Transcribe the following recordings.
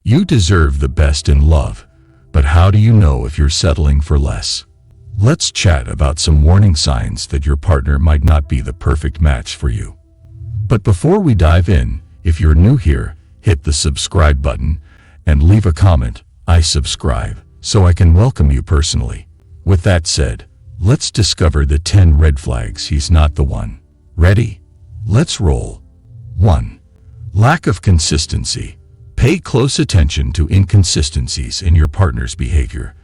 You deserve the best in love, but how do you know if you're settling for less? Let's chat about some warning signs that your partner might not be the perfect match for you. But before we dive in, if you're new here, hit the subscribe button and leave a comment. I subscribe so I can welcome you personally. With that said, let's discover the 10 red flags he's not the one. Ready? Let's roll. 1. Lack of consistency. Pay close attention to inconsistencies in your partner's behavior,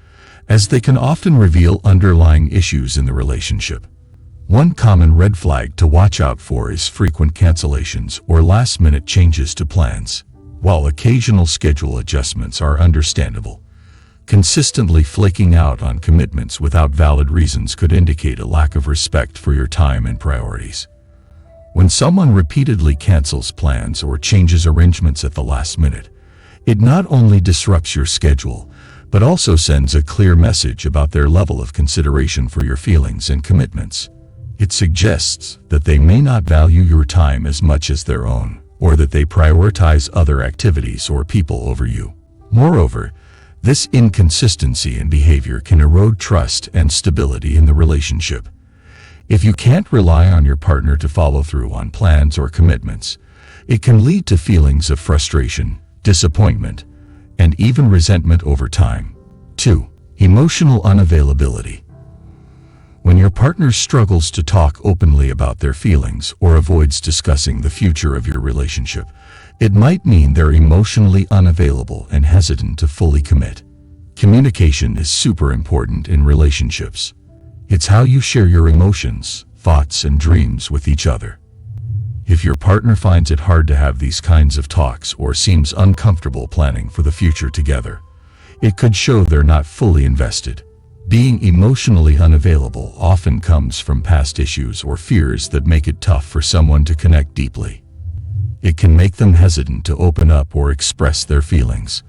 as they can often reveal underlying issues in the relationship. One common red flag to watch out for is frequent cancellations or last-minute changes to plans. While occasional schedule adjustments are understandable, consistently flaking out on commitments without valid reasons could indicate a lack of respect for your time and priorities. When someone repeatedly cancels plans or changes arrangements at the last minute, it not only disrupts your schedule, but also sends a clear message about their level of consideration for your feelings and commitments. It suggests that they may not value your time as much as their own, or that they prioritize other activities or people over you. Moreover, this inconsistency in behavior can erode trust and stability in the relationship. If you can't rely on your partner to follow through on plans or commitments, it can lead to feelings of frustration, disappointment, and even resentment over time. 2. Emotional unavailability. When your partner struggles to talk openly about their feelings or avoids discussing the future of your relationship, it might mean they're emotionally unavailable and hesitant to fully commit. Communication is super important in relationships. It's how you share your emotions, thoughts, and dreams with each other. If your partner finds it hard to have these kinds of talks or seems uncomfortable planning for the future together, it could show they're not fully invested. Being emotionally unavailable often comes from past issues or fears that make it tough for someone to connect deeply. It can make them hesitant to open up or express their feelings,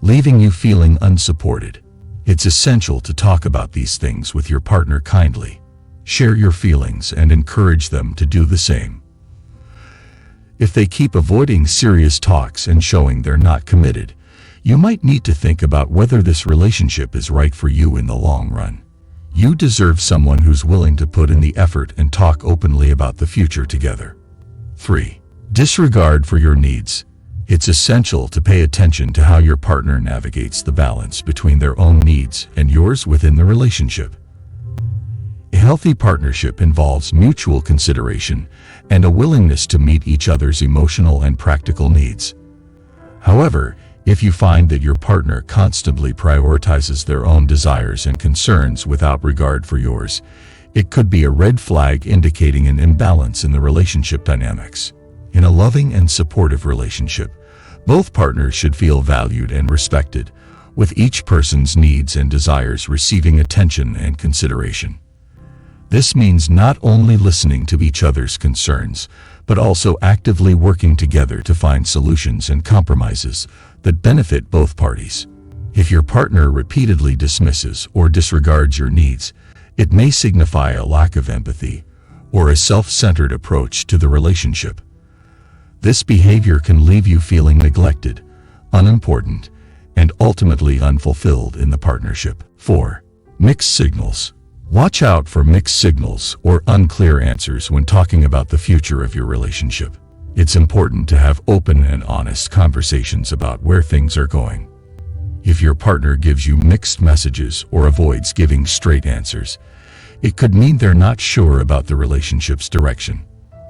leaving you feeling unsupported. It's essential to talk about these things with your partner kindly. Share your feelings and encourage them to do the same. If they keep avoiding serious talks and showing they're not committed, you might need to think about whether this relationship is right for you in the long run. You deserve someone who's willing to put in the effort and talk openly about the future together. 3. Disregard for your needs. It's essential to pay attention to how your partner navigates the balance between their own needs and yours within the relationship. A healthy partnership involves mutual consideration and a willingness to meet each other's emotional and practical needs. However, if you find that your partner constantly prioritizes their own desires and concerns without regard for yours, it could be a red flag indicating an imbalance in the relationship dynamics. In a loving and supportive relationship, both partners should feel valued and respected, with each person's needs and desires receiving attention and consideration. This means not only listening to each other's concerns, but also actively working together to find solutions and compromises that benefit both parties. If your partner repeatedly dismisses or disregards your needs, it may signify a lack of empathy or a self-centered approach to the relationship. This behavior can leave you feeling neglected, unimportant, and ultimately unfulfilled in the partnership. 4. Mixed signals. Watch out for mixed signals or unclear answers when talking about the future of your relationship. It's important to have open and honest conversations about where things are going. If your partner gives you mixed messages or avoids giving straight answers, it could mean they're not sure about the relationship's direction.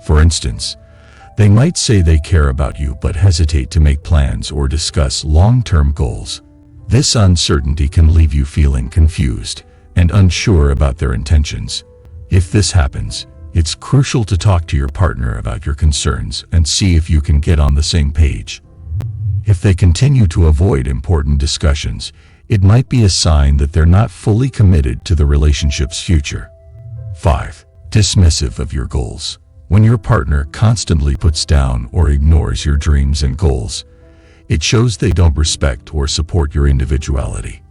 For instance, they might say they care about you but hesitate to make plans or discuss long-term goals. This uncertainty can leave you feeling confused and unsure about their intentions. If this happens, it's crucial to talk to your partner about your concerns and see if you can get on the same page. If they continue to avoid important discussions, it might be a sign that they're not fully committed to the relationship's future. 5. Dismissive of your goals. When your partner constantly puts down or ignores your dreams and goals, it shows they don't respect or support your individuality.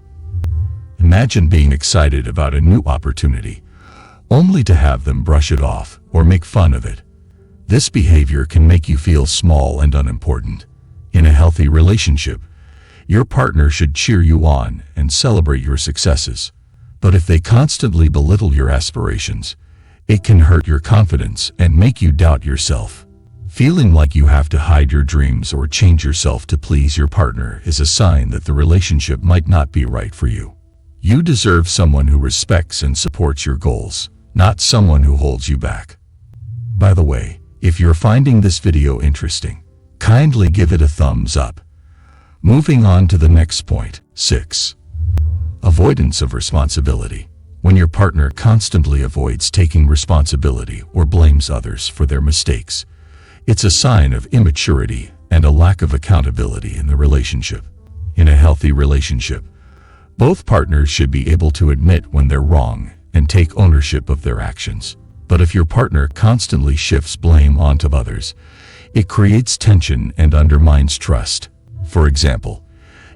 Imagine being excited about a new opportunity, only to have them brush it off or make fun of it. This behavior can make you feel small and unimportant. In a healthy relationship, Your partner should cheer you on and celebrate your successes. But if they constantly belittle your aspirations, it can hurt your confidence and make you doubt yourself. Feeling like you have to hide your dreams or change yourself to please your partner is a sign that the relationship might not be right for you. You deserve someone who respects and supports your goals, not someone who holds you back. By the way, if you're finding this video interesting, kindly give it a thumbs up. Moving on to the next point. 6. Avoidance of responsibility. When your partner constantly avoids taking responsibility or blames others for their mistakes, it's a sign of immaturity and a lack of accountability in the relationship. In a healthy relationship, both partners should be able to admit when they're wrong and take ownership of their actions. But if your partner constantly shifts blame onto others, it creates tension and undermines trust. For example,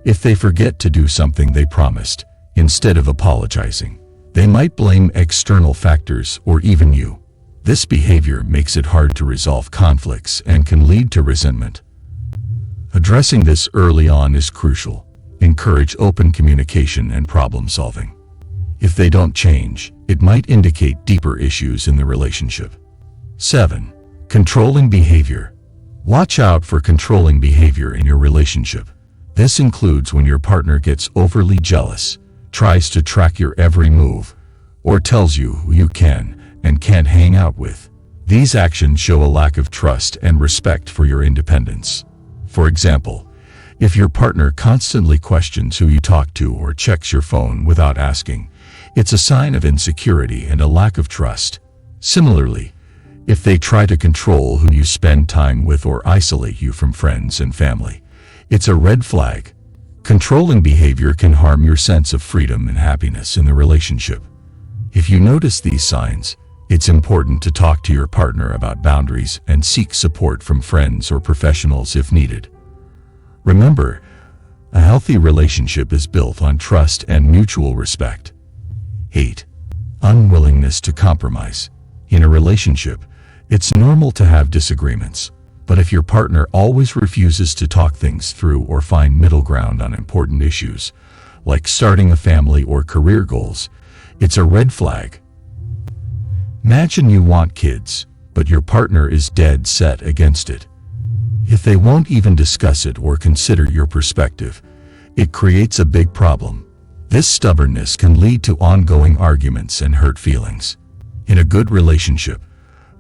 if they forget to do something they promised, instead of apologizing, they might blame external factors or even you. This behavior makes it hard to resolve conflicts and can lead to resentment. Addressing this early on is crucial. Encourage open communication and problem solving. If they don't change, it might indicate deeper issues in the relationship. 7. Controlling behavior. Watch out for controlling behavior in your relationship. This includes when your partner gets overly jealous, tries to track your every move, or tells you who you can and can't hang out with. These actions show a lack of trust and respect for your independence. For example, if your partner constantly questions who you talk to or checks your phone without asking, it's a sign of insecurity and a lack of trust. Similarly, if they try to control who you spend time with or isolate you from friends and family, it's a red flag. Controlling behavior can harm your sense of freedom and happiness in the relationship. If you notice these signs, it's important to talk to your partner about boundaries and seek support from friends or professionals if needed. Remember, a healthy relationship is built on trust and mutual respect. 8. Unwillingness to compromise. In a relationship, it's normal to have disagreements, but if your partner always refuses to talk things through or find middle ground on important issues, like starting a family or career goals, it's a red flag. Imagine you want kids, but your partner is dead set against it. If they won't even discuss it or consider your perspective, it creates a big problem. This stubbornness can lead to ongoing arguments and hurt feelings. In a good relationship,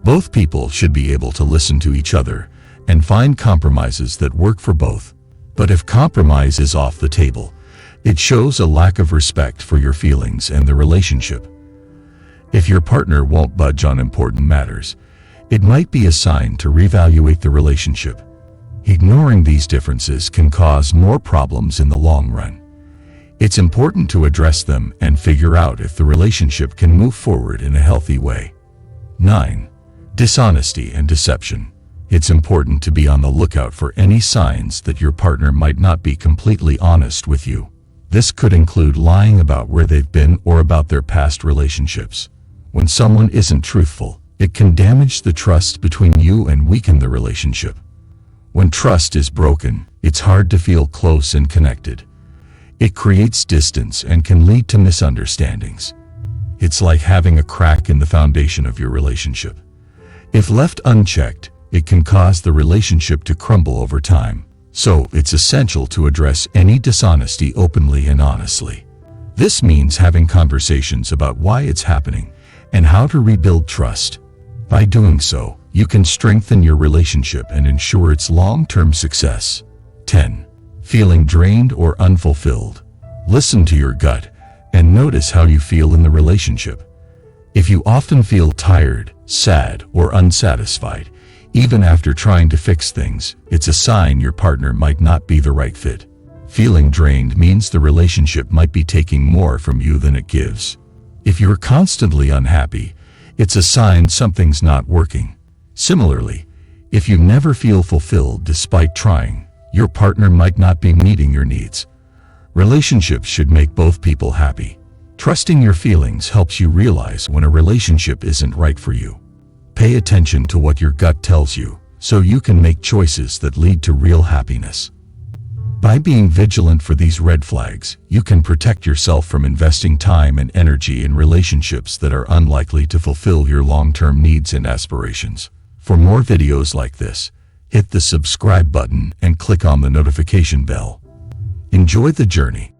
both people should be able to listen to each other and find compromises that work for both. But if compromise is off the table, it shows a lack of respect for your feelings and the relationship. If your partner won't budge on important matters, it might be a sign to reevaluate the relationship. Ignoring these differences can cause more problems in the long run. It's important to address them and figure out if the relationship can move forward in a healthy way. 9. Dishonesty and deception. It's important to be on the lookout for any signs that your partner might not be completely honest with you. This could include lying about where they've been or about their past relationships. When someone isn't truthful, it can damage the trust between you and weaken the relationship. When trust is broken, it's hard to feel close and connected. It creates distance and can lead to misunderstandings. It's like having a crack in the foundation of your relationship. If left unchecked, it can cause the relationship to crumble over time. So it's essential to address any dishonesty openly and honestly. This means having conversations about why it's happening and how to rebuild trust. By doing so, you can strengthen your relationship and ensure its long-term success. 10. Feeling drained or unfulfilled. Listen to your gut and notice how you feel in the relationship. If you often feel tired, sad, or unsatisfied, even after trying to fix things, it's a sign your partner might not be the right fit. Feeling drained means the relationship might be taking more from you than it gives. If you're constantly unhappy, it's a sign something's not working. Similarly, if you never feel fulfilled despite trying, your partner might not be meeting your needs. Relationships should make both people happy. Trusting your feelings helps you realize when a relationship isn't right for you. Pay attention to what your gut tells you, so you can make choices that lead to real happiness. By being vigilant for these red flags, you can protect yourself from investing time and energy in relationships that are unlikely to fulfill your long-term needs and aspirations. For more videos like this, hit the subscribe button and click on the notification bell. Enjoy the journey.